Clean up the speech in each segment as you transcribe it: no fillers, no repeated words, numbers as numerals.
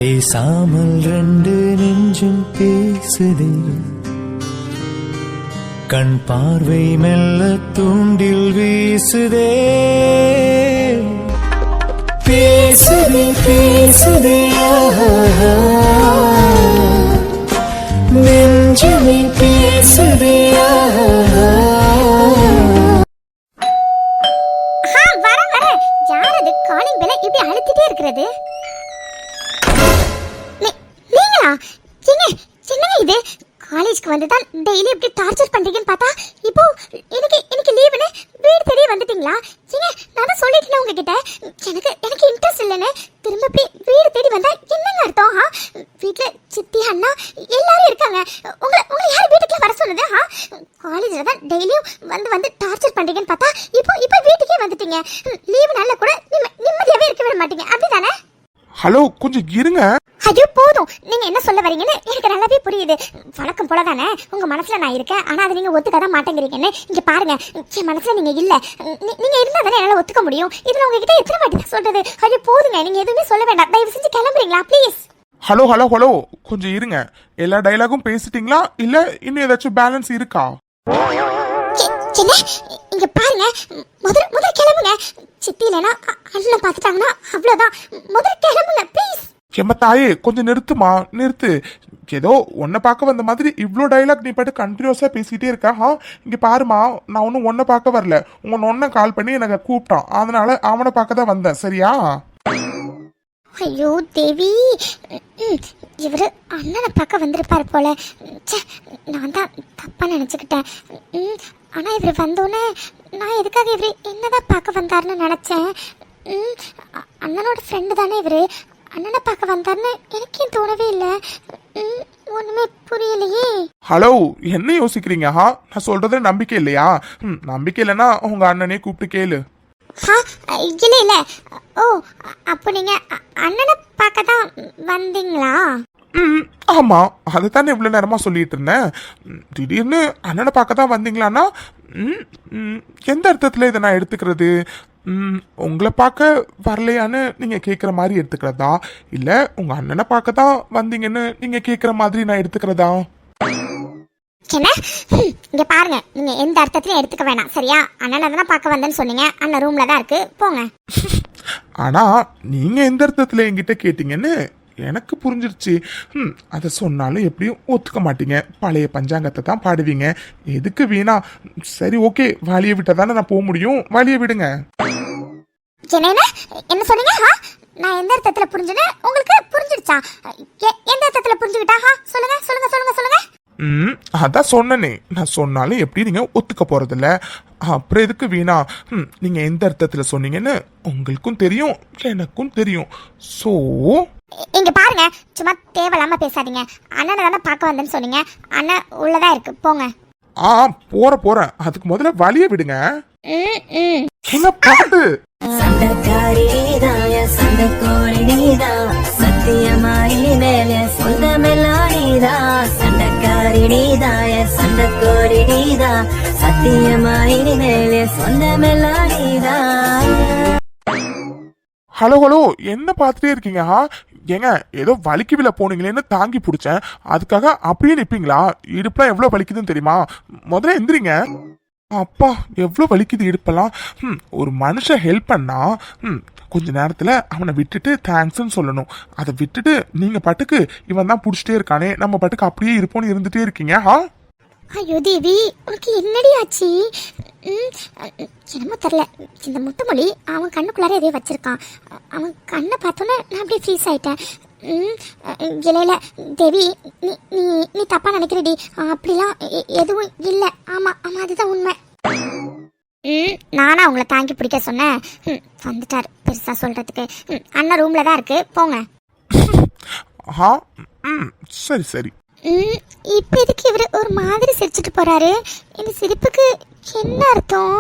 பேசாமல் ரெண்டு நெஞ்சும் பேசுதே, கண் பார்வை மெல்ல தூண்டில் வீசுதே. பேசுதே பேசுதே நெஞ்சுமே பேசுதே. காலிங் பெல் இப்படி அழுத்திட்டே இருக்கிறது. நீங்களா? என்னங்க இது? காலேஜ்க்கு வந்து தான் டெய்லி இப்படி டார்ச்சர் பண்றீங்கன்னு பார்த்தா இப்போ எனக்கு லீவுன்னு வீடு தேடி வந்துட்டீங்களா? நான் தான் சொல்லிட்டேன் உங்ககிட்ட எனக்கு இன்ட்ரெஸ்ட் இல்லைன்னு. திரும்ப இப்படி வீடு தேடி வந்தா என்னங்க அர்த்தம்? வீட்டுல சித்தி அண்ணா எல்லாரும் இருக்காங்க. உங்களை யார் வீட்டுக்குள்ள வர சொன்னது? காலேஜ்ல தான் டெய்லியும் வந்து டார்ச்சர் பண்றீங்கன்னு பார்த்தா இப்போ வீட்டுக்கே வந்துட்டீங்க. லீவு நாள்ல கூட நிம்மதியாவே இருக்க விட மாட்டீங்க, அப்படிதானே? ஹலோ, கொஞ்சம் இருங்க. ஐயோ போதும், நீங்க என்ன சொல்ல வரீங்கன்னு எனக்கு நல்லாவே புரியுது. வழக்கம் போலதானே உங்க மனசுல நான் இருக்கேன், ஆனா அதை நீங்க ஒத்துக்கதான் மாட்டேங்கிறீங்கன்னு. இங்க பாருங்க, என் மனசுல நீங்க இல்ல. நீங்க இருந்தா தானே என்னால ஒத்துக்க முடியும். இதுல உங்ககிட்ட எத்தனை வாட்டி தான் சொல்றது? ஐயோ போதுங்க, நீங்க எதுவுமே சொல்ல வேண்டாம். தயவு செஞ்சு கிளம்புறீங்களா ப்ளீஸ்? ஹலோ ஹலோ ஹலோ, கொஞ்சம் இருங்க. எல்லா டயலாகும் பேசிட்டீங்களா இல்ல இன்னும் ஏதாச்சும் பேலன்ஸ் இருக்கா? இங்க பாருங்க, முதல்ல கிளம்புங்க. சித்தி இல்லைன்னா அண்ணன் பார்த்துட்டாங்கன்னா அவ்வளவுதான். முதல்ல கிளம்புங்க ப்ளீஸ். எம்ம தாயே, கொஞ்சம் நிறுத்துமா, நிறுத்து. ஏதோ உன்னை பார்க்க வந்த மாதிரி இவ்வளோ டைலாக் நீ பாட்டு கண்டினியூஸா பேசிட்டே இருக்கா? இங்க பாருமா, நான் ஒன்னும் உன்னை பார்க்க வரல, உங்க நொன்ன கால் பண்ணி எனக்கு கூப்பிட்டான், அதனால அவனை பார்க்க தான் வந்தேன். சரியா? ஐயோ தேவி, இவரு அண்ணனை பார்க்க வந்திருப்பாரு போல. நான் தான் தப்பா நினைச்சுக்கிட்டேன். ஆனா இவரு வந்தோன்னே நான் எதுக்காக இவரு என்னதான் பார்க்க வந்தாருன்னு நினைச்சேன். அண்ணனோட ஃப்ரெண்டு தானே இவரு. அண்ணனை பார்க்க வந்தாருன்னு எனக்கே தோணவே இல்லை. ஒண்ணுமே புரியலையே. ஹலோ, என்ன யோசிக்கிறீங்க? நான் சொல்றது நம்பிக்கை இல்லையா? நம்பிக்கை இல்லைன்னா உங்க அண்ணனே கூப்பிட்டு கேளு. இல்ல. ஓ, அப்போ நீங்க அண்ணனை பார்க்க தான் வந்தீங்களா? ஆமா, அதைத்தானே இவ்வளவு நேரமா சொல்லிட்டு இருந்தேன். திடீர்னு அண்ணனை பார்க்க தான் வந்தீங்களான்னா எந்த அர்த்தத்துல இதை நான் எடுத்துக்கிறது? உங்களை பார்க்க வரலையான்னு நீங்க கேக்குற மாதிரி எடுத்துக்கிறதா, இல்ல உங்க அண்ணனை பார்க்க தான் வந்தீங்கன்னு நீங்க கேக்குற மாதிரி நான் எடுத்துக்கிறதா? என்ன? இங்க பாருங்க, நீங்க எந்த அர்த்தத்திலும் எடுத்துக்க வேணாம், சரியா? அண்ணனை தான் பார்க்க வந்தேன்னு சொன்னீங்க. அண்ணன் ரூம்ல தான் இருக்கு, போங்க. ஆனா நீங்க எந்த அர்த்தத்துல என்கிட்ட கேட்டீங்கன்னு எனக்கு புரிஞ்சிருச்சு. அதை சொன்னாலும் எப்படியும் ஒத்துக்க மாட்டீங்க. பழைய பஞ்சாங்கத்தை தான் பாடுவீங்க. எதுக்கு வீணா? சரி ஓகே, வழியை விட்டா தானே நான் போக முடியும். வழியை விடுங்க. என்ன சொன்னீங்க? நான் எந்த அர்த்தத்துல புரிஞ்சுன்னு உங்களுக்கு புரிஞ்சிருச்சா? எந்த அர்த்தத்துல புரிஞ்சுக்கிட்டா? சொல்லுங்க சொல்லுங்க சொல்லுங்க சொல்லுங்க. அதான் சொன்னனே, நான் சொன்னாலும் எப்படி நீங்க ஒத்துக்க போறதில்ல. அப்புறம் எதுக்கு வீணா? நீங்க எந்த அர்த்தத்துல சொன்னீங்கன்னு உங்களுக்கும் தெரியும், எனக்கும் தெரியும். சோ இங்க பாருங்க, சும்மா தேவையில்லாம பேசாதீங்க. அண்ணனை தானே பார்க்க வந்தேன்னு சொன்னீங்க. அண்ணன் உள்ளதான் இருக்கு, போங்க. போறேன். அதுக்கு முதல்ல வழிய விடுங்க. என்ன பாட்டு? சத்தியமாயி மேல சொந்தமெல்லாம் நீதா, சண்டக்காரி நீதாய சண்டக்கோடி நீதா, சத்தியமாயி மேல சொந்தமெல்லாம் நீதா. ஹலோ ஹலோ, என்ன பார்த்துட்டே இருக்கீங்க? ஏங்க, ஏதோ வலிக்குவில போனீங்களேன்னு தாங்கி பிடிச்சேன், அதுக்காக அப்படியே நிப்பீங்களா? இடுப்புலாம் எவ்வளவு வலிக்குதுன்னு தெரியுமா? முதல்ல எந்திரிங்க. அப்பா, எவ்வளவு வலிக்குது இடுப்பெல்லாம். ஒரு மனுஷன் ஹெல்ப் பண்ணா கொஞ்ச நேரத்துல அவனை விட்டுட்டு தேங்க்ஸ்ன்னு சொல்லணும். அதை விட்டுட்டு நீங்க பாட்டுக்கு இவன் தான் புடிச்சிட்டே இருக்கானே, நம்ம பாட்டுக்கு அப்படியே இருப்போம்னு இருந்துட்டே இருக்கீங்க. ஐயோ தேவி, உனக்கு என்னடி ஆச்சு? என்னமோ தெரியல, இந்த முட்டுமொழி அவன் கண்ணுக்குள்ளார எதையோ வச்சிருக்கான். அவன் கண்ணை பார்த்தோன்னே நான் அப்படியே ஃப்ரீஸ் ஆயிட்டேன். இல்ல தேவி, நீ தப்பா நினைக்கிறடி. அப்படிலாம் எதுவும் இல்லை. ஆமா ஆமா, அதுதான் உண்மை. நானா உங்களை தாங்கி பிடிக்க சொன்னேன்? வந்துட்டாரு பெருசா சொல்றதுக்கு. அண்ணன் ரூம்ல தான் இருக்கு, போங்க. சரி சரி. இப்ப எதுக்கு இவரு ஒரு மாதிரி சிரிச்சுட்டு போறாரு? இந்த சிரிப்புக்கு என்ன அர்த்தம்?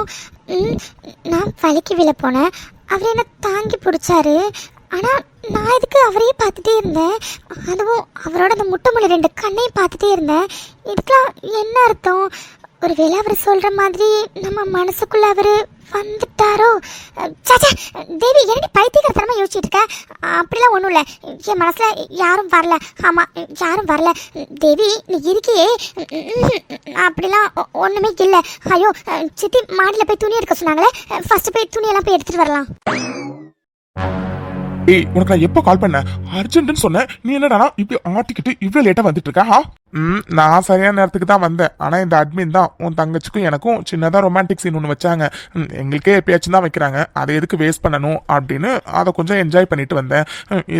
நான் வலிக்கு விழ போனேன், அவர் என்ன தாங்கி பிடிச்சாரு. ஆனா நான் எதுக்கு அவரையே பார்த்துட்டே இருந்தேன்? அதுவும் அவரோட அந்த முட்டை மொழி 2 கண்ணையும் பார்த்துட்டே இருந்தேன். இதுக்கெல்லாம் என்ன அர்த்தம்? ஒருவேளை அவர் சொல்ற மாதிரி நம்ம மனசுக்குள்ள அவரு வந்துட்டாரோ? சாச்சா தேவி, என்னடி பைத்தியக்காரத்தனமா யோசிச்சுட்டு இருக்க? அப்படிலாம் ஒன்றும் இல்லை, என் மனசுல யாரும் வரல. ஆமா, யாரும் வரல தேவி, நீ இருக்கியே. அப்படிலாம் ஒண்ணுமே இல்லை. ஐயோ சித்தி மாடியில் போய் துணி எடுக்க சொன்னாங்களே, ஃபர்ஸ்ட் போய் துணியெல்லாம் போய் எடுத்துட்டு வரலாம். ஏய், உனக்கு நான் எப்போ கால் பண்ணேன்? அர்ஜென்ட்னு சொன்னேன். நீ என்னடா இப்படி ஆட்டிக்கிட்டு இவ்வளவு லேட்டா வந்துட்டு இருக்கா? நான் சரியான நேரத்துக்கு தான் வந்தேன். ஆனா இந்த அட்மின் தான் உன் தங்கச்சிக்கும் எனக்கும் சின்னதா ரொமான்டிக் சீன் ஒன்று வச்சாங்க. எங்களுக்கே எப்பயாச்சும் தான் வைக்கிறாங்க, அதை எதுக்கு வேஸ்ட் பண்ணணும் அப்படின்னு அதை கொஞ்சம் என்ஜாய் பண்ணிட்டு வந்தேன்.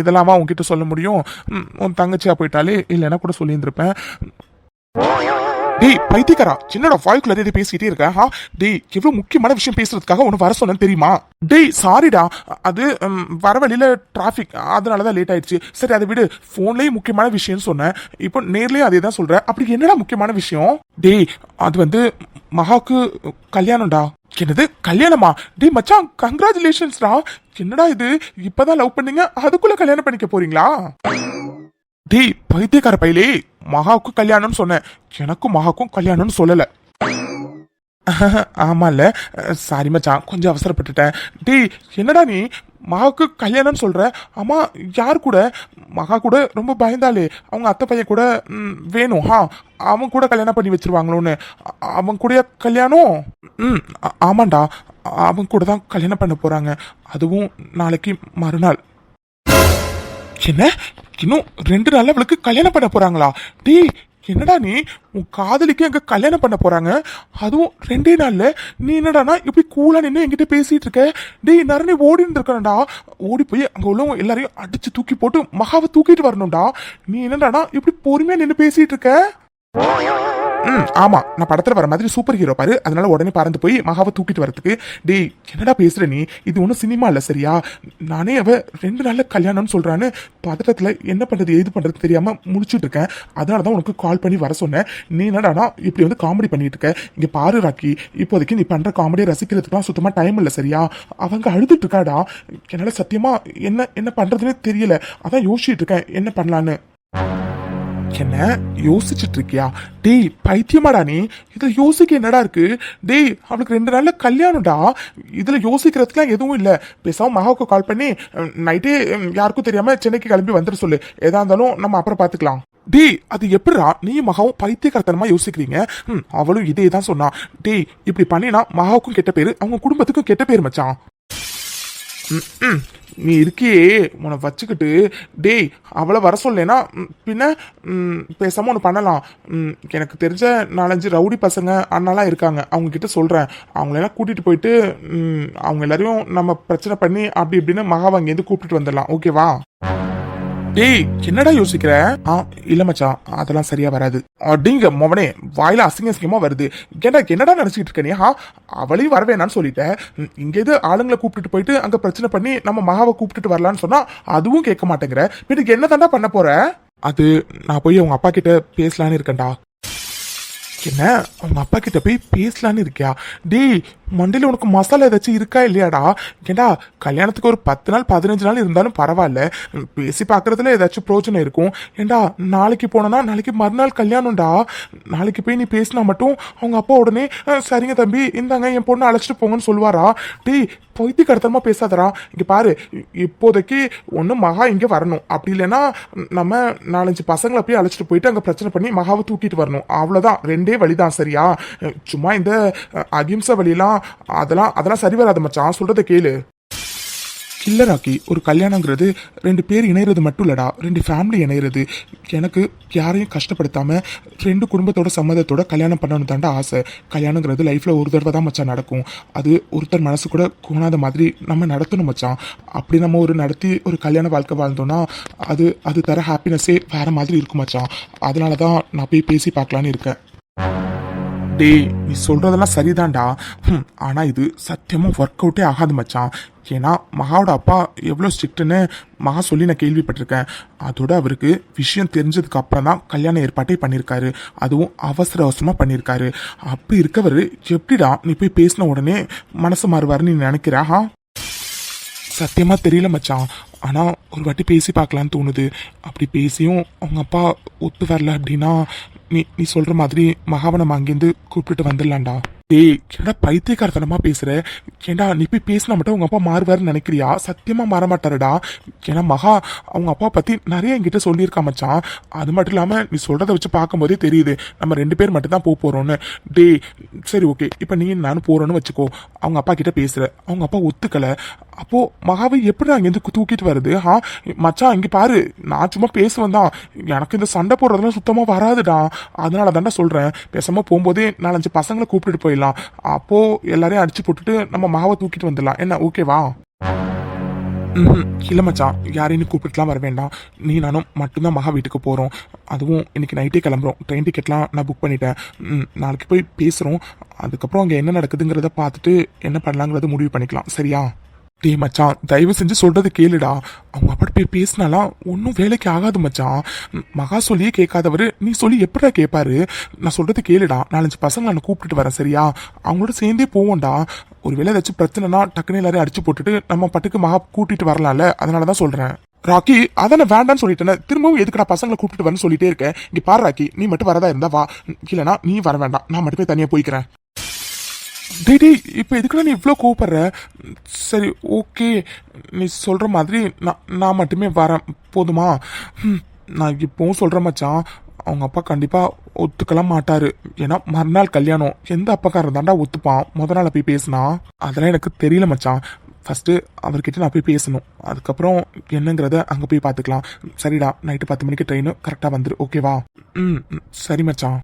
இதெல்லாமா உன்கிட்ட சொல்ல முடியும்? உன் தங்கச்சியா போயிட்டாலே இல்லைன்னா கூட சொல்லியிருந்திருப்பேன். டேய் பைத்தியக்காரா, சின்னடா வாய்க்குள்ள எதை பேசிக்கிட்டே இருக்க? டேய், எவ்வளவு முக்கியமான விஷயம் பேசுறதுக்காக உனக்கு வர சொன்னேன்னு தெரியுமா? டேய் சாரிடா, அது வர வழியில டிராபிக், அதனாலதான் லேட் ஆயிடுச்சு. சரி அதை விடு, போன்லயும் முக்கியமான விஷயம்னு சொன்னேன், இப்போ நேர்லயும் அதே தான் சொல்றேன். அப்படி என்னடா முக்கியமான விஷயம்? டேய், அது வந்து மகாவுக்கு கல்யாணம்டா. என்னது கல்யாணமா? டேய் மச்சான், கங்க்ராச்சுலேஷன்ஸ்டா. என்னடா இது, இப்பதான் லவ் பண்ணீங்க, அதுக்குள்ள கல்யாணம் பண்ணிக்க போறீங்களா? டேய் பைத்தியக்கார பையலே, மகாவுக்கும் கல்யாணம்னு சொன்னேன், எனக்கும் மகாவுக்கும் கல்யாணம்னு சொல்லல. ஆமால, சாரி மச்சான், கொஞ்சம் அவசரப்பட்டுட்டேன். டேய் என்னடா நீ மகாவுக்கு கல்யாணம்னு சொல்ற? ஆமா, யார் கூட? மகா கூட ரொம்ப பயந்தாலே, அவங்க அத்தை பையன் கூட வேணும். அவன் கூட கல்யாணம் பண்ணி வச்சிருவாங்களோன்னு. அவன் கூட கல்யாணம்? ஆமாண்டா, அவன் கூட தான் கல்யாணம் பண்ண போறாங்க, அதுவும் நாளைக்கு மறுநாள். என்ன, இன்னும் 2 நாள்ல அவளுக்கு கல்யாணம் பண்ண போறாங்களா? டேய் என்னடா நீ, உன் காதலிக்கு அங்க கல்யாணம் பண்ண போறாங்க, அதுவும் 2 நாள்ல? நீ என்னடானா இப்படி கூலா நின்று என்கிட்ட பேசிட்டு இருக்க? டேய் நரணி ஓடின்னு இருக்கணும்டா, ஓடி போய் அங்க உள்ளவங்க எல்லாரையும் அடிச்சு தூக்கி போட்டு மகாவை தூக்கிட்டு வரணும்டா. நீ என்னடானா இப்படி பொறுமையா நின்று பேசிட்டு இருக்க? ஆமா, நான் படத்துல வர மாதிரி சூப்பர் ஹீரோ பாரு, அதனால உடனே பறந்து போய் மகாவை தூக்கிட்டு வரதுக்கு. டேய் என்னடா பேசுற நீ, இது ஒன்றும் சினிமா இல்ல சரியா? நானே அவ 2 நாள்ல கல்யாணம்னு சொல்றான்னு பதட்டத்துல என்ன பண்றது ஏது பண்றது தெரியாம முடிச்சுட்டு இருக்கேன். அதனாலதான் உனக்கு கால் பண்ணி வர சொன்னேன். நீ என்னடானா இப்படி வந்து காமெடி பண்ணிட்டு இருக்க? இங்க பாரு ராக்கி, இப்போதைக்கு நீ பண்ற காமெடியை ரசிக்கிறதுக்குலாம் சுத்தமா டைம் இல்ல சரியா? அவங்க அழுதுட்டு இருக்காடா, என்னால சத்தியமா என்ன என்ன பண்றதுன்னே தெரியல, அதான் யோசிச்சுட்டு இருக்கேன் என்ன பண்ணலான்னு. என்ன யோசிச்சுட்டு இருக்கியா? டேய் பைத்தியமாடா நீ, இதுல யோசிக்க என்னடா இருக்கு? டேய் அவளுக்கு 2 நாள்ல கல்யாணம்டா, இதுல யோசிக்கிறதுக்குலாம் எதுவும் இல்ல. பேசாம மகாவுக்கு கால் பண்ணி நைட்டே யாருக்கும் தெரியாம சென்னைக்கு கிளம்பி வந்துட்டு சொல்லு, எதா இருந்தாலும் நம்ம அப்புறம் பாத்துக்கலாம். டேய் அது எப்படிடா நீ மகாவும் பைத்தியக்காரத்தனமா யோசிக்கிறீங்க? அவளும் இதே தான் சொன்னா. டேய் இப்படி பண்ணினா மகாவுக்கும் கெட்ட பேரு, அவங்க குடும்பத்துக்கும் கெட்ட பேரு மச்சான். நீ இருக்கியே உன்னை வச்சுக்கிட்டு. டேய் அவளை வர சொல்லேனா பின்ன பேசாம ஒன்று பண்ணலாம். எனக்கு தெரிஞ்ச 4-5 ரவுடி பசங்க அண்ணாலாம் இருக்காங்க, அவங்க கிட்ட சொல்றேன், அவங்களெல்லாம் கூட்டிட்டு போயிட்டு அவங்க எல்லாரையும் நம்ம பிரச்சனை பண்ணி அப்படி இப்படின்னு மகாவை அங்கேருந்து கூப்பிட்டு வந்துடலாம். ஓகேவா? டேய் என்னடா யோசிக்கிற? இல்ல மச்சான், அதெல்லாம் சரியா வராது. அப்படிங்க மொவனே, வாயில அசிங்கமா வருது. என்னடா நினைச்சிட்டு இருக்க நீ? அவளையும் வரவேணான்னு சொல்லிட்டேன். இங்க எது ஆளுங்களை கூப்பிட்டுட்டு போயிட்டு அங்க பிரச்சனை பண்ணி நம்ம மகாவை கூப்பிட்டுட்டு வரலான்னு சொன்னா அதுவும் கேட்க மாட்டேங்கிற. வீட்டுக்கு என்ன தாண்டா பண்ண போற? அது நான் போய் அவங்க அப்பா கிட்ட பேசலான்னு இருக்கேன்டா. என்ன அவங்க அப்பா கிட்ட போய் பேசலான்னு இருக்கியா? டேய் மண்டையில உனக்கு மசாலா ஏதாச்சும் இருக்கா இல்லையாடா? ஏண்டா கல்யாணத்துக்கு ஒரு 10 நாள் 15 நாள் இருந்தாலும் பரவாயில்ல, பேசி பாக்குறதுல ஏதாச்சும் பிரோஜனம் இருக்கும். ஏண்டா நாளைக்கு போனா நாளைக்கு மறுநாள் கல்யாணம்டா. நாளைக்கு போய் நீ பேசினா மட்டும் அவங்க அப்பா உடனே சரிங்க தம்பி இந்தாங்க என் பொண்ணு அழைச்சிட்டு போங்கன்னு சொல்லுவாரா? டேய் பொய்த்தி கடத்தனமா பேசாதரா. இங்க பாரு, இப்போதைக்கு ஒண்ணு மகா இங்க வரணும், அப்படி இல்லைன்னா நம்ம 4-5 பசங்களை போய் அழைச்சிட்டு போயிட்டு அங்க பிரச்சனை பண்ணி மகாவை தூக்கிட்டு வரணும். அவ்வளவுதான், 2 வழிதான் சரியா? சும்மா இந்த அகிம்சை வழியெல்லாம் அதெல்லாம் சரி வராது மச்சான், சொல்றதை கேளு. இல்ல ராக்கி, ஒரு கல்யாணங்கிறது 2 பேர் இணைறது மட்டும் இல்லடா, 2 ஃபேமிலி இணைறது. எனக்கு யாரையும் கஷ்டப்படுத்தாம 2 குடும்பத்தோட சம்மதத்தோட கல்யாணம் பண்ணணும் தாண்டா ஆசை. கல்யாணங்கிறது லைஃப்ல ஒரு தடவை தான் மச்சான் நடக்கும். அது ஒருத்தர் மனசு கூட கோணாத மாதிரி நம்ம நடத்தணும் மச்சான். அப்படி நம்ம நடத்தி ஒரு கல்யாண வாழ்க்கை வாழ்ந்தோம்னா அது தர ஹாப்பினஸே வேற மாதிரி இருக்கும் மச்சான். அதனாலதான் நான் போய் பேசி பார்க்கலான்னு இருக்கேன். டேய் நீ சொல்றதெல்லாம் சரிதான்டா, ஆனா இது சத்தியமா ஒர்க் அவுட்டே ஆகாது மச்சான். ஏன்னா மகாவோட அப்பா எவ்வளோ ஸ்ட்ரிக்ட்னு மகா சொல்லி நான் கேள்விப்பட்டிருக்கேன். அதோட அவருக்கு விஷயம் தெரிஞ்சதுக்கு அப்புறம் தான் கல்யாண ஏற்பாட்டே பண்ணியிருக்காரு, அதுவும் அவசர அவசரமா பண்ணியிருக்காரு. அப்படி இருக்கவர் எப்படிடா நீ போய் பேசின உடனே மனசு மாறுவாருன்னு நீ நினைக்கிறா? சத்தியமா தெரியல மச்சான். ஆனா ஒரு வாட்டி பேசி பார்க்கலான்னு தோணுது. அப்படி பேசியும் அவங்க அப்பா ஒத்து வரல அப்படின்னா நீ சொல்ற மாதிரி மகாவை நம்ம அங்கேருந்து கூப்பிட்டுட்டு வந்துடலாம்டா. டேய் என்னடா பைத்தியக்காரத்தனமா பேசுற? ஏண்டா நீ போய் பேசினா மட்டும் உங்க அப்பா மாறுவாருன்னு நினைக்கிறியா? சத்தியமா மாற மாட்டாருடா. ஏன்னா மகா அவங்க அப்பா பத்தி நிறைய என்கிட்ட சொல்லியிருக்கா மச்சான். அது மட்டும் இல்லாம நீ சொல்றதை வச்சு பார்க்கும்போதே தெரியுது நம்ம 2 பேர் மட்டும் தான் போறோம்னு. டேய் சரி ஓகே, இப்ப நீ நானும் போறோன்னு வச்சுக்கோ. அவங்க அப்பா கிட்ட பேசுற, அவங்க அப்பா ஒத்துக்கல, அப்போ மகாவை எப்படி அங்கேருந்து தூக்கிட்டு வருது? மச்சான் இங்க பாரு, நான் சும்மா பேசுவேன் தான், எனக்கு இந்த சண்டை போடுறதுலாம் சுத்தமா வராதுடா. அதனால தாண்டா சொல்றேன், பேசாம போகும்போதே 4-5 பசங்களை கூப்பிட்டுட்டு போயிடலாம். அப்போ எல்லாரையும் அடிச்சு போட்டுட்டு நம்ம மகாவை தூக்கிட்டு வந்துடலாம். என்ன ஓகேவா? இல்ல மச்சான், யாரையும் கூப்பிட்டுலாம் வர வேண்டாம். நீ நானும் மட்டும்தான் மகா வீட்டுக்கு போறோம். அதுவும் இன்னைக்கு நைட்டே கிளம்புறோம். ட்ரெயின் டிக்கெட்லாம் நான் புக் பண்ணிட்டேன். நாளைக்கு போய் பேசுறோம். அதுக்கப்புறம் அங்கே என்ன நடக்குதுங்கிறத பார்த்துட்டு என்ன பண்ணலாங்கிறத முடிவு பண்ணிக்கலாம். சரியா? டே மச்சான் தயவு செஞ்சு சொல்றது கேளுடா. அவங்க அப்படி போய் பேசினாலாம் ஒன்றும் வேலைக்கு ஆகாது மச்சான். மகா சொல்லியே கேட்காதவரு நீ சொல்லி எப்படா கேட்பாரு? நான் சொல்றது கேளுடா. 4-5 பசங்களை நான் கூப்பிட்டுட்டு வரேன். சரியா? அவங்களோட சேர்ந்தே போவோம்டா. ஒருவேளை ஏதாச்சும் பிரச்சனைனா டக்குன்னு எல்லாரையும் அடிச்சு போட்டுட்டு நம்ம பட்டுக்கு மகா கூட்டிட்டு வரலாம்ல. அதனாலதான் சொல்றேன். ராக்கி அதான் நான் வேண்டான்னு சொல்லிட்டேன். திரும்பவும் எதுக்கு நான் பசங்களை கூப்பிட்டு வரேன்னு சொல்லிட்டே இருக்கேன். இங்க பாரு ராக்கி, நீ மட்டும் வரதா இருந்தா வா, இல்லைனா நீ வர வேண்டாம். நான் மட்டுமே தனியா போய்க்கிறேன். டேய் இப்போ எதுக்குடா நீ இவ்வளோ கோவப்படுற? சரி ஓகே, நீ சொல்கிற மாதிரி நான் மட்டுமே வரேன், போதுமா? நான் இப்போவும் சொல்கிறேன் மச்சான், அவங்க அப்பா கண்டிப்பாக ஒத்துக்கலாம் மாட்டாரு. ஏன்னா மறுநாள் கல்யாணம், எந்த அப்பாக்காரன் தாண்டா ஒத்துப்பான் முத நாள் போய் பேசினா? அதெல்லாம் எனக்கு தெரியல மச்சான். ஃபஸ்ட்டு அவர்கிட்ட நான் போய் பேசணும். அதுக்கப்புறம் என்னங்கிறத அங்கே போய் பார்த்துக்கலாம். சரிடா, நைட்டு 10 மணிக்கு ட்ரெயின் கரெக்டாக வந்துரு. ஓகேவா? சரி மச்சான்.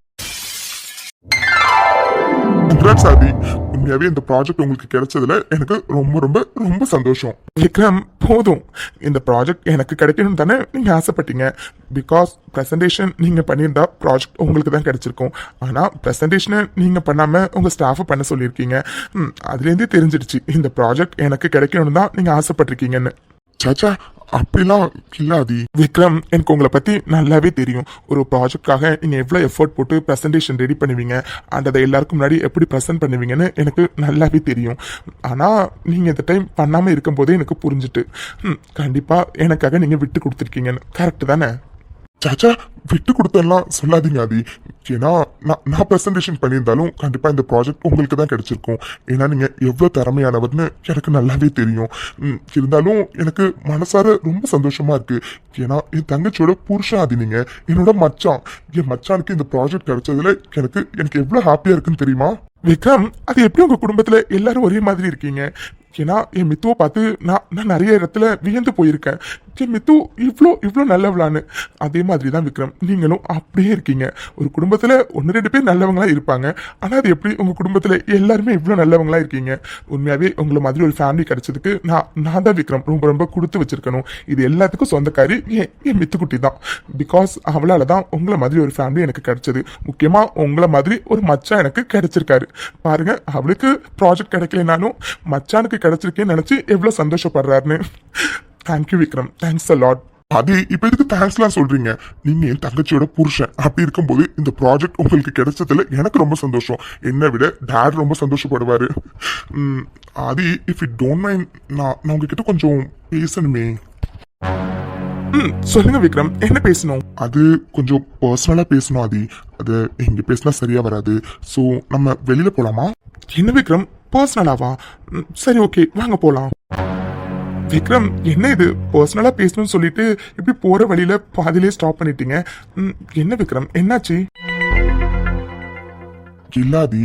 சாதி, உண்மையாவே இந்த ப்ராஜெக்ட் உங்களுக்கு கிடைச்சதுல எனக்கு ரொம்ப ரொம்ப ரொம்ப சந்தோஷம். விக்ரம் போதும், இந்த ப்ராஜெக்ட் எனக்கு கிடைக்கணும்னு தானே நீங்க ஆசைப்பட்டீங்க. பிகாஸ் பிரசன்டேஷன் நீங்க பண்ணியிருந்தா ப்ராஜெக்ட் உங்களுக்கு தான் கிடைச்சிருக்கும். ஆனா பிரசன்டேஷனை நீங்க பண்ணாம உங்க ஸ்டாஃப் பண்ண சொல்லியிருக்கீங்க. அதுலேருந்தே தெரிஞ்சிடுச்சு இந்த ப்ராஜெக்ட் எனக்கு கிடைக்கணும்னு தான் நீங்க ஆசைப்பட்டிருக்கீங்கன்னு. சாச்சா அப்படிலாம் இல்லாதி. விக்ரம், எனக்கு உங்களை பத்தி நல்லாவே தெரியும். ஒரு ப்ராஜெக்ட்காக நீங்க எவ்வளவு எஃபோர்ட் போட்டு பிரசன்டேஷன் ரெடி பண்ணுவீங்க, அண்ட் அதை எல்லாருக்கும் முன்னாடி எப்படி ப்ரெசென்ட் பண்ணுவீங்கன்னு எனக்கு நல்லாவே தெரியும். ஆனா நீங்க இந்த டைம் பண்ணாம இருக்கும் போதே எனக்கு புரிஞ்சுட்டு, கண்டிப்பா எனக்காக நீங்க விட்டு கொடுத்துருக்கீங்கன்னு. கரெக்ட் தானே? சாச்சா விட்டு கொடுத்தெல்லாம் சொல்லாதீங்க ஆதி. ஏன்னா நான் ப்ரெசன்டேஷன் பண்ணியிருந்தாலும் கண்டிப்பா இந்த ப்ராஜெக்ட் உங்களுக்கு தான் கிடைச்சிருக்கும். ஏன்னா நீங்க எவ்வளவு திறமையானவர்னு எனக்கு நல்லாவே தெரியும். இருந்தாலும் எனக்கு மனசார ரொம்ப சந்தோஷமா இருக்கு. ஏன்னா என் தங்கச்சியோட புருஷன் ஆதி, நீங்க என்னோட மச்சான். என் மச்சானுக்கு இந்த ப்ராஜெக்ட் கிடைச்சதுல எனக்கு எவ்வளவு ஹாப்பியா இருக்குன்னு தெரியுமா? விக்ரம், அது எப்படி உங்க குடும்பத்துல எல்லாரும் ஒரே மாதிரி இருக்கீங்க? ஏன்னா என் மித்துவை பார்த்து நான் நிறைய இடத்துல வியந்து போயிருக்கேன். என் மித்து இவ்வளோ நல்லவளான்னு. அதே மாதிரி தான் விக்ரம், நீங்களும் அப்படியே இருக்கீங்க. ஒரு குடும்பத்தில் 1-2 பேர் நல்லவங்களா இருப்பாங்க. ஆனால் அது எப்படி உங்கள் குடும்பத்தில் எல்லாருமே இவ்வளோ நல்லவங்களா இருக்கீங்க? உண்மையாகவே உங்களை மாதிரி ஒரு ஃபேமிலி கிடைச்சதுக்கு நான் தான் விக்ரம் ரொம்ப ரொம்ப கொடுத்து வச்சிருக்கணும். இது எல்லாத்துக்கும் சொந்தக்காரி என் மித்துக்குட்டி தான். பிகாஸ் அவளால் தான் உங்களை மாதிரி ஒரு ஃபேமிலி எனக்கு கிடைச்சது. முக்கியமாக உங்களை மாதிரி ஒரு மச்சான் எனக்கு கிடைச்சிருக்காரு. பாருங்க, அவளுக்கு ப்ராஜெக்ட் கிடைக்கலனாலும் மச்சானுக்கு கிடைச்சிருக்கேன்னு நினைச்சு எவ்வளவு சந்தோஷப்படுறாருன்னு. Thank you Vikram, thanks a lot. அது இப்ப எதுக்கு தேங்க்ஸ்லாம் சொல்றீங்க? நீங்க என் தங்கச்சியோட புருஷன். அப்படி இருக்கும்போது இந்த ப்ராஜெக்ட் உங்களுக்கு கிடைச்சதுல எனக்கு ரொம்ப சந்தோஷம். என்னை விட டேட் ரொம்ப சந்தோஷப்படுவாரு. அது இஃப் இட் டோன்ட் மைண்ட், நான் உங்ககிட்ட கொஞ்சம் பேசணுமே. சொல்லுங்க விக்ரம், என்ன பேசணும்? அது கொஞ்சம் பர்சனலா பேசணும் ஆதி. அது இங்க பேசினா சரியா வராது. ஸோ நம்ம வெளியில போலாமா? என்ன விக்ரம், பர்சனலாவா? சரி ஓகே, வாங்க போலாம். விக்ரம், என்ன இது பர்சனலா பேசணும்னு சொல்லிட்டு இப்படி போற வழியில பாதியிலே ஸ்டாப் பண்ணிட்டீங்க? என்ன விக்ரம், என்னாச்சு? இல்லாதி,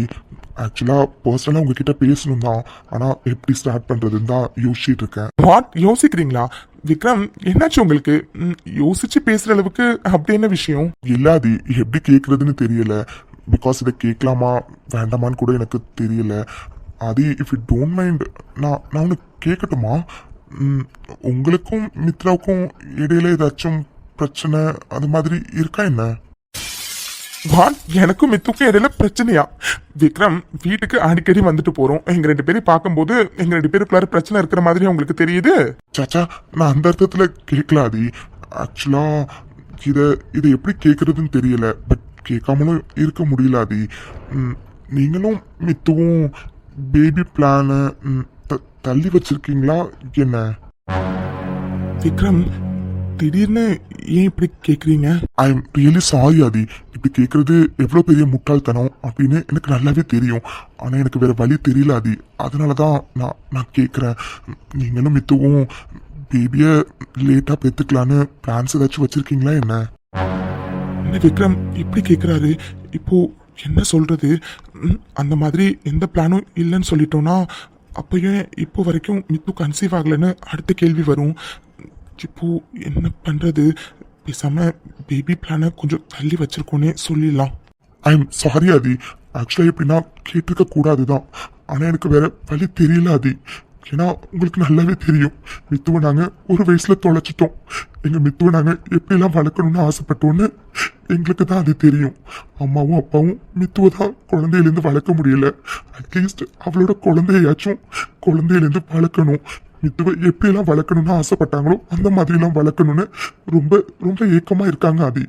ஆக்சுவலா பர்சனலா உங்ககிட்ட பேசணும் தான். ஆனா எப்படி ஸ்டார்ட் பண்றதுன்னு தான் யோசிச்சுட்டு இருக்கேன். வாட், யோசிக்கிறீங்களா? விக்ரம், என்னாச்சு உங்களுக்கு? யோசிச்சு பேசுற அளவுக்கு அப்படி என்ன விஷயம்? இல்லாதி, எப்படி கேக்குறதுன்னு தெரியல. பிகாஸ் இதை கேட்கலாமா வேண்டாமான்னு கூட எனக்கு தெரியல. அது இஃப் யூ டோன்ட் மைண்ட், நான் ஒன்று கேட்கட்டுமா? உங்களுக்கும் மித்ராவுக்கும் இடையில ஏதாச்சும் பிரச்சனை அது மாதிரி இருக்கா என்ன? வாட், எனக்கும் மித்துக்கும் இடையில பிரச்சனையா? விக்ரம், வீட்டுக்கு அடிக்கடி வந்துட்டு போறோம். எங்க 2 பேரையும் பார்க்கும்போது எங்க 2 பேருக்குள்ளார பிரச்சனை இருக்கிற மாதிரி உங்களுக்கு தெரியுது? சாச்சா, நான் அந்த அர்த்தத்துல கேட்கலாதி. ஆக்சுவலா இதை எப்படி கேட்கறதுன்னு தெரியல. பட் கேட்காமலும் இருக்க முடியலாதி. நீங்களும் மித்துவும் பேபி பிளான தள்ளி வச்சிருக்கீங்களா என்ன? விக்ரம் திடீர்னு ஏன் இப்படி கேக்குறீங்க? ஐ எம் ரியலி சாரி ஆதி. இப்படி கேட்கறது எவ்வளோ பெரிய முட்டாள்தனம் அப்படின்னு எனக்கு நல்லாவே தெரியும். ஆனால் எனக்கு வேற வழி தெரியல ஆதி. அதனால தான் நான் கேட்குறேன். நீங்களும் மித்துவும் பேபியை லேட்டாக பெற்றுக்கலான்னு பிளான்ஸ் ஏதாச்சும் வச்சுருக்கீங்களா என்ன? என்ன விக்ரம் இப்படி கேக்குறாரு? இப்போ என்ன சொல்றது? அந்த மாதிரி எந்த பிளானும் இல்லைன்னு சொல்லிட்டோம்னா அப்போ ஏன் இப்போ வரைக்கும் மித்து கன்சீவ் ஆகலைன்னு அடுத்த கேள்வி வரும். இப்போ என்ன பண்றது? பேசாம பேபி பிளானை கொஞ்சம் தள்ளி வச்சிருக்கோன்னே சொல்லிடலாம். ஐ எம் சாரி ஆதி. ஆக்சுவலாக எப்படின்னா கேட்டிருக்க கூடாது தான். ஆனால் எனக்கு வேற வழி தெரியல ஆதி. ஏன்னா உங்களுக்கு நல்லாவே தெரியும், மித்துவை நாங்கள் ஒரு வயசில் தொலைச்சிட்டோம். எங்கள் மித்துவை நாங்கள் எப்படிலாம் வளர்க்கணும்னு ஆசைப்பட்டோன்னு எங்களுக்கு தான் அது தெரியும். அம்மாவும் அப்பாவும் மித்துவை தான் குழந்தையிலேருந்து வளர்க்க முடியல. அட்லீஸ்ட் அவளோட குழந்தையிலேருந்து வளர்க்கணும். மித்துவை எப்படியெல்லாம் வளர்க்கணும்னு ஆசைப்பட்டாங்களோ அந்த மாதிரிலாம் வளர்க்கணும்னு ரொம்ப ரொம்ப ஏக்கமாக இருக்காங்க ஆதி.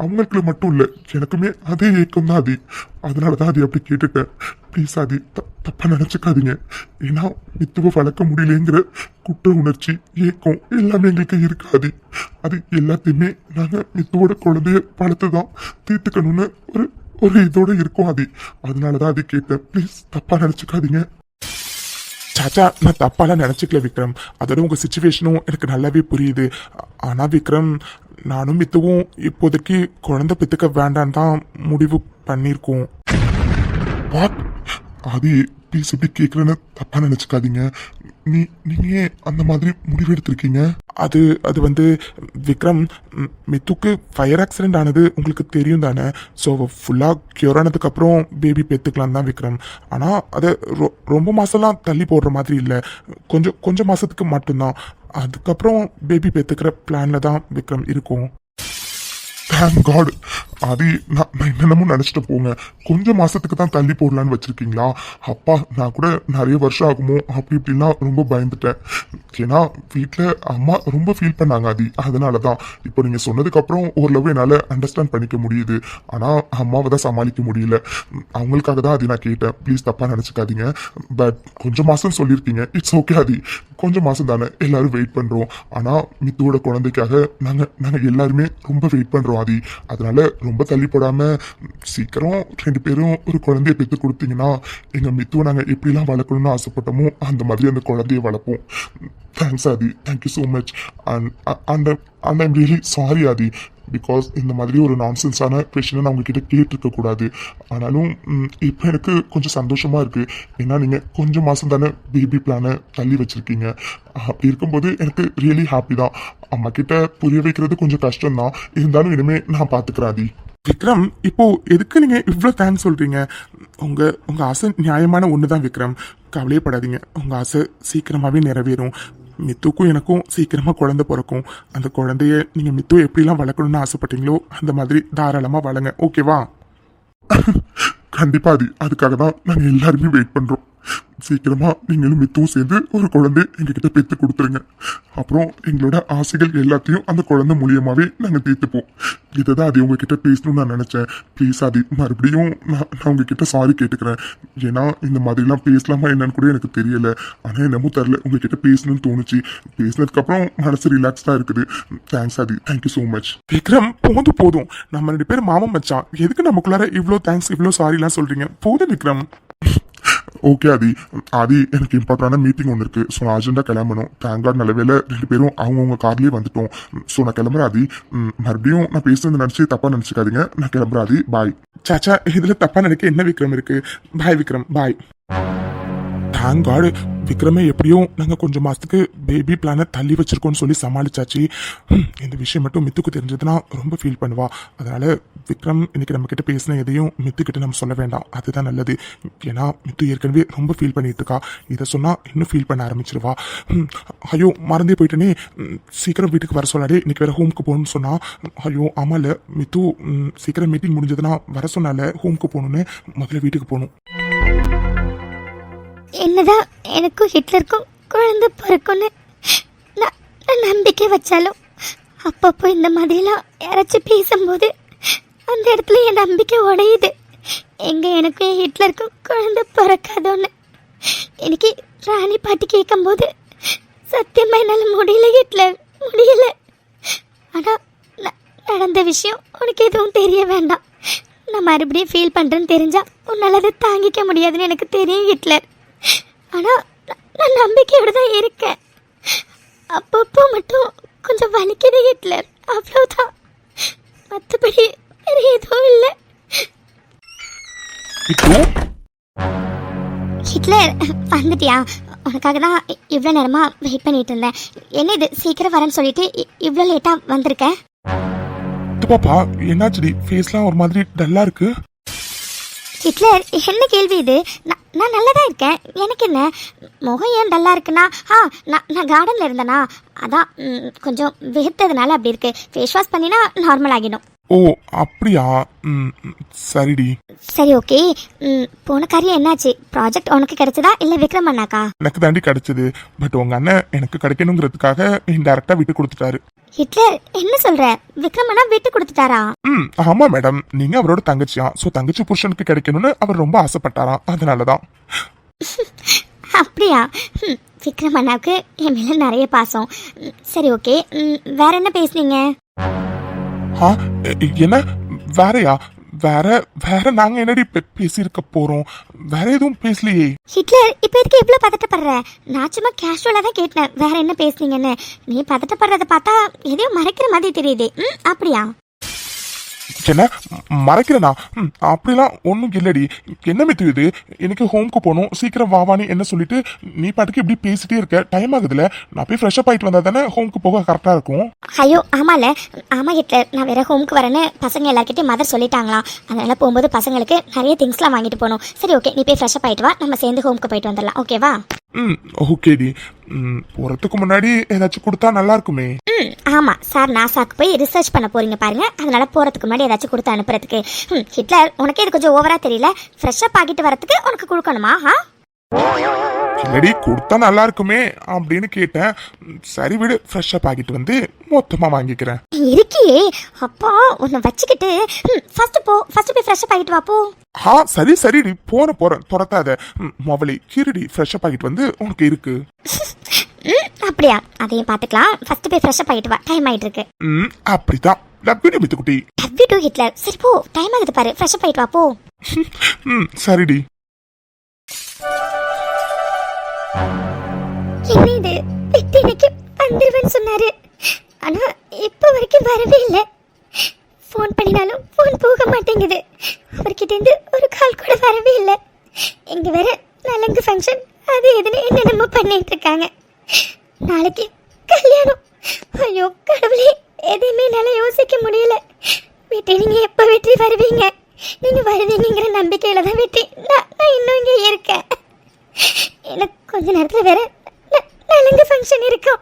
அவங்களுக்கு மட்டும் இல்லை, எனக்குமே அதே ஏக்கம் தான் ஆதி. அதனால தான் அது அப்படி கேட்டுட்டேன். ப்ளீஸ் ஆதி, தப்பாக நினச்சிக்காதீங்க. ஏன்னா மித்துவை வளர்க்க முடியலங்கிற குற்ற உணர்ச்சி, ஏக்கம் எல்லாமே எங்களுக்கு இருக்காது. அது எல்லாத்தையுமே நாங்கள் மித்துவோட குழந்தைய வளர்த்து தான் தீர்த்துக்கணும்னு ஒரு இதோட இருக்கோம் ஆதி. அதனால தான் அது கேட்டேன். ப்ளீஸ் தப்பாக நினச்சிக்காதீங்க. சாச்சா, நான் தப்பாலாம் நினச்சிக்கல விக்ரம். அதோட உங்கள் சுச்சுவேஷனும் எனக்கு நல்லாவே புரியுது. ஆனால் விக்ரம், நானும் மித்துவும் இப்போதைக்கு குழந்தை பெற்றுக்க வேண்டான்னு தான் முடிவு பண்ணியிருக்கோம். வாட் ஆதி, ப்ளீஸ் எப்படி கேட்குறேன்னு தப்பாக நினச்சிக்காதீங்க. நீங்கள் ஏன் அந்த மாதிரி முடிவு எடுத்திருக்கீங்க? அது வந்து விக்ரம், மித்துக்கு ஃபயர் ஆக்சிடென்ட் ஆனது உங்களுக்கு தெரியும் தானே? ஸோ ஃபுல்லாக க்யூர் ஆனதுக்கப்புறம் பேபி பெற்றுக்கலாம் தான் விக்ரம். ஆனால் அதை ரொம்ப மாதம்லாம் தள்ளி போடுற மாதிரி இல்லை, கொஞ்சம் மாதத்துக்கு மட்டும்தான். அதுக்கப்புறம் பேபி பெற்றுக்கிற பிளானில் தான் விக்ரம் இருக்கும். தேங்க் காட் ஆதி. நான் என்னென்னமோ நினச்சிட்டு போங்க. கொஞ்சம் மாசத்துக்கு தான் தள்ளி போடலான்னு வச்சிருக்கீங்களா? அப்பா, நான் கூட நிறைய வருஷம் ஆகுமோ அப்படி இப்படின்லாம் ரொம்ப பயந்துட்டேன். ஏன்னா வீட்டில் அம்மா ரொம்ப ஃபீல் பண்ணாங்க ஆதி. அதனால தான் இப்போ நீங்கள் சொன்னதுக்கப்புறம் ஓரளவு என்னால் அண்டர்ஸ்டாண்ட் பண்ணிக்க முடியுது. ஆனால் அம்மாவை தான் சமாளிக்க முடியல. அவங்களுக்காக தான் அது நான் கேட்டேன். ப்ளீஸ் தப்பாக நினச்சிக்காதீங்க. பட் கொஞ்சம் மாதம் சொல்லியிருக்கீங்க, இட்ஸ் ஓகே ஆதி. கொஞ்சம் மாதம் தானே, எல்லாரும் வெயிட் பண்ணுறோம். ஆனால் மித்துவோட குழந்தைக்காக நாங்கள் எல்லாருமே ரொம்ப வெயிட் பண்ணுறோம் ஆதி. அதனால ரொம்ப தள்ளி போடாம சீக்கிரம் 2 பேரும் ஒரு குழந்தைய பெற்று கொடுத்தீங்கன்னா எங்க மித்துவை நாங்க எப்படிலாம் வளர்க்கணும்னு ஆசைப்பட்டோமோ அந்த மாதிரி அந்த குழந்தைய வளர்ப்போம். Thanks Adhi, thank you so much. And I'm really sorry Adhi. Because இந்த மாதிரி ஒரு நான்சென்ஸான கொஷினை நான் உங்ககிட்ட கேட்டிருக்க கூடாது. ஆனாலும் இப்போ எனக்கு கொஞ்சம் சந்தோஷமா இருக்கு. ஏன்னா நீங்கள் கொஞ்சம் மாதம் தானே பேபி பிளானை தள்ளி வச்சிருக்கீங்க. அப்படி இருக்கும்போது எனக்கு ரியலி ஹாப்பி தான். அம்மா கிட்ட புரிய வைக்கிறது கொஞ்சம் கஷ்டம் தான், இருந்தாலும் இனிமே நான் பார்த்துக்கிறேன் ஆதி. விக்ரம், இப்போ எதுக்கு நீங்க இவ்வளோ தேங்க்ஸ் சொல்றீங்க? உங்க ஆசை நியாயமான ஒன்று தான் விக்ரம். கவலையே படாதீங்க, உங்க ஆசை சீக்கிரமாவே நிறைவேறும். மித்துக்கும் எனக்கும் சீக்கிரமா குழந்தை பிறக்கும். அந்த குழந்தைய நீங்க மித்து எப்படிலாம் வளர்க்கணும்னு ஆசைப்பட்டீங்களோ அந்த மாதிரி தாராளமா வளங்க, ஓகேவா? கண்டிப்பா ஆதி, அதுக்காக தான் நாங்கள் எல்லாருமே வெயிட் பண்றோம். சீக்கிரமா நீங்களும் மித்துவும் சேர்ந்து ஒரு குழந்தை எங்ககிட்ட பெற்று கொடுத்துருங்க. அப்புறம் எங்களோட ஆசைகள் எல்லாத்தையும் அந்த குழந்தை மூலியமாவே நாங்கள் தீர்த்துப்போம். இதை தான் அது உங்ககிட்ட பேசணும்னு நான் நினைச்சேன். ப்ளீஸ் அது மறுபடியும் நான் உங்ககிட்ட சாரி கேட்டுக்கிறேன். ஏன்னா இந்த மாதிரிலாம் பேசலாமா என்னன்னு கூட எனக்கு தெரியல. ஆனால் என்னமோ தெரில, உங்ககிட்ட பேசணும்னு தோணுச்சு. பேசினதுக்கப்புறம் மனசு ரிலாக்ஸ்டாக இருக்குது. Thanks Adhi, thank you so much. Vikram, போதும். நம்ம 2 பேரும் மாமன் மச்சான். எதுக்கு நமக்குள்ளார இவ்வளோ தேங்க்ஸ் இவ்வளோ சாரிலாம் சொல்றீங்க? போதும் விக்ரம். ஓகே ஆதி, எனக்கு இம்பார்ட்டண்டான மீட்டிங் ஒன்று இருக்கு. ஸோ நான் அர்ஜென்ட்டாக கிளம்பணும். தேங்காட் நல்ல வேலை 2 பேரும் அவங்கவுங்க கார்லேயே வந்துட்டோம். ஸோ நான் கிளம்புறேன் ஆதி. மறுபடியும் நான் பேசுறது நினச்சி தப்பாக நினச்சிக்காதீங்க. நான் கிளம்புறேன் ஆதி, பாய். சாச்சா, இதுல தப்பா நினைக்க என்ன விக்ரம் இருக்கு? பாய் விக்ரம், பாய். தேங்க் காட், விக்ரமே எப்படியும் நாங்கள் கொஞ்சம் மாதத்துக்கு பேபி பிளானை தள்ளி வச்சிருக்கோம்னு சொல்லி சமாளிச்சாச்சு. இந்த விஷயம் மட்டும் மித்துக்கு தெரிஞ்சதுன்னா ரொம்ப ஃபீல் பண்ணுவா. அதனால விக்ரம் இன்னைக்கு நம்ம கிட்ட பேசின எதையும் மித்துக்கிட்ட நம்ம சொல்ல வேண்டாம், அதுதான் நல்லது. ஏன்னா மித்து ஏற்கனவே ரொம்ப ஃபீல் பண்ணிட்டு இருக்கா. இதை சொன்னா இன்னும் ஃபீல் பண்ண ஆரம்பிச்சிருவா. ஐயோ மறந்தே போயிட்டேனே, சீக்கிரம் வீட்டுக்கு வர சொன்னாலே இன்னைக்கு வேற ஹோம்க்கு போகணும்னு சொன்னா. ஐயோ ஆமால மித்து, சீக்கிரம் மீட்டிங் முடிஞ்சதுன்னா வர சொன்னால ஹோம்க்கு போகணுன்னு முதல்ல வீட்டுக்கு போகணும். என்னதான் எனக்கும் ஹிட்லருக்கும் குழந்தை பிறக்கும்னு நான் நம்பிக்கை வச்சாலும் அப்பப்போ இந்த மாதிரிலாம் யாராச்சும் பேசும்போது அந்த இடத்துல என் நம்பிக்கை உடையுது. எனக்கும் ஹிட்லருக்கும் குழந்தை பிறக்காதோன்னு இன்னைக்கு ராணி பாட்டி கேட்கும்போது சத்தியமா என்னால் முடியல ஹிட்லர், முடியல. ஆனா நடந்த விஷயம் உனக்கு எதுவும் தெரிய வேண்டாம். நான் மறுபடியும் ஃபீல் பண்றேன்னு தெரிஞ்சா உன்னால அதை தாங்கிக்க முடியாதுன்னு எனக்கு தெரியும் ஹிட்லர். ஆனா நான் நம்பிக்கையோட தான் இருக்கேன். அப்பப்போ மட்டும் கொஞ்சம் வலிக்குது ஹிட்லர், அவ்வளோதான். மற்றபடி வேற எதுவும் இல்லை. ஹிட்லர் வந்துட்டியா? உனக்காக தான் இவ்வளோ நேரமா வெயிட் பண்ணிட்டு இருந்தேன். என்ன இது சீக்கிரம் வரேன்னு சொல்லிட்டு இவ்வளோ லேட்டாக வந்திருக்கேன்? பாப்பா என்னாச்சுடி? ஃபேஸ்லாம் ஒரு மாதிரி டல்லா இருக்கு. ஹிட்லர் என்ன கேள்வி இது? நான் நல்லா தான் இருக்கேன். எனக்கு என்ன முகம் ஏன் டல்லாக இருக்குன்னா, நான் கார்டனில் இருந்தேனா, அதான் கொஞ்சம் வேர்த்ததுனால அப்படி இருக்கு. ஃபேஸ் வாஷ் பண்ணினா நார்மல் ஆகிடும். ஓ அப்படியா? சரிடி. சரி ஓகே. போன காரியம் என்னாச்சு? ப்ராஜெக்ட் உனக்கு கிடைச்சதா இல்லை விக்ரம் அண்ணாக்கா? எனக்கு தாண்டி கிடைச்சது. பட் உங்க அண்ணன் எனக்கு கிடைக்கணுங்கிறதுக்காக இன்டைரக்டா விட்டு கொடுத்துட்டாரு. ஹிட்லர் என்ன சொல்ற? விக்ரம் அண்ணா விட்டு கொடுத்துட்டாரா? ஆமா மேடம், நீங்க அவரோட தங்கச்சியா, சோ தங்கச்சி புருஷனுக்கு கிடைக்கணும்னு அவர் ரொம்ப ஆசைப்பட்டாராம், அதனாலதான். அப்படியா? விக்ரம் அண்ணாவுக்கு என் மேல நிறைய பாசம். சரி ஓகே, வேற என்ன பேசுனீங்க? என்ன வேறயா? வேற வேற நாங்க என்னடி பேசியிருக்க போறோம்? வேற எதுவும் பேசலையே. ஹிட்லர் இப்ப எதுக்கு இவ்வளவு பதட்டப்படுற? நான் சும்மா கேஷுவலா தான் கேட்டேன் வேற என்ன பேசுனீங்கன்னு. நீ பதட்டப்படுறத பார்த்தா எதையும் மறைக்கிற மாதிரி தெரியுது. அப்படியா? என்ன மறைக்கிறனா? அப்படிலாம் ஒன்றும் இல்லடி. என்ன மித்து இது? எனக்கு ஹோம்க்கு போகணும், சீக்கிரம் வாவானி என்ன சொல்லிட்டு நீ பாட்டுக்கு இப்படி பேசிட்டே இருக்க. டைம் ஆகுதுல, நான் போய் ஃப்ரெஷ்அப் ஆகிட்டு வந்தா தானே ஹோம்க்கு போக கரெக்டாக இருக்கும். ஐயோ ஆமால, ஆமா ஹிட்லர், நான் வேற ஹோம்க்கு வரேன்னு பசங்க எல்லார்கிட்டையும் மதர் சொல்லிட்டாங்களாம். அதனால போகும்போது பசங்களுக்கு நிறைய திங்ஸ்லாம் வாங்கிட்டு போகணும். சரி ஓகே, நீ போய் ஃப்ரெஷ்அப் ஆகிட்டு வா, நம்ம சேர்ந்து ஹோம்க்கு போயிட்டு வந்துடலாம். ஓகேவா? ஓகேடி. போறதுக்கு முன்னாடி ஏதாச்சும் கொடுத்தா நல்லா இருக்குமே. ஆமா சார், நாசாக்கு போய் ரிசர்ச் பண்ண போறீங்க பாருங்க, அதனால போறதுக்கு முன்னாடி ஏதாச்சும் கொடுத்து அனுப்புறதுக்கு. ஹிட்லர் உனக்கு இது கொஞ்சம் ஓவரா தெரியல? ஃப்ரெஷ்அப் ஆகிட்டு வரதுக்கு உனக்கு கொடுக்கணுமா? இல்லடி, கொடுத்தா நல்லா இருக்குமே அப்படின்னு கேட்டேன். சரி விடு, ஃப்ரெஷ்அப் ஆகிட்டு வந்து மொத்தமா வாங்கிக்கிறேன். இருக்கியே அப்பா, உன்னை வச்சுக்கிட்டு. ஃபர்ஸ்ட் போய் ஃப்ரெஷ்அப் ஆகிட்டு வா போ. சரி சரிடி, போறேன் துரத்தாத. மொபைலை கீரடி, ஃப்ரெஷ்அப் ஆகிட்டு வந்து உனக்கு இருக்கு. அப்படியா? அதையும் பாத்துக்கலாம். ஃபர்ஸ்ட் போய் ஃப்ரெஷ்அப் ஆகிட்டு வா, டைம் ஆயிட்டு இருக்கு. அப்படிதான். லவ் யூ மித்துக்குட்டி. Love you to Hitler. சரி போ, டைம் ஆகுது பாரு, ஃப்ரெஷ்அப் ஆகிட்டு வா போ. சரிடி. என்ன இது? இன்னைக்கு வந்துருவேன்னு சொன்னாரு, ஆனா இப்ப வரைக்கும் வரவே இல்லை. ஃபோன் பண்ணினாலும் ஃபோன் போக மாட்டேங்குது. அவர்கிட்ட இருந்து ஒரு கால் கூட வரவே இல்லை. இங்க வேற நலங்கு ஃபங்க்ஷன், அது எதுன்னு என்னென்னமோ பண்ணிட்டு இருக்காங்க. நாளைக்கு கல்யாணம். ஐயோ கடவுளே, எதையுமே என்னால யோசிக்க முடியல. வீட்டை நீங்க எப்ப வெற்றி வருவீங்க? நீங்க வருவீங்கிற நம்பிக்கையில தான் வெற்றி நான் இன்னும் இங்கே இருக்கேன். எனக்கு கொஞ்ச நேரத்துல வேற நலங்கு ஃபங்க்ஷன் இருக்கும்.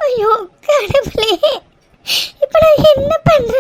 ஐயோ கடவுளே, இப்ப நான் என்ன பண்றது?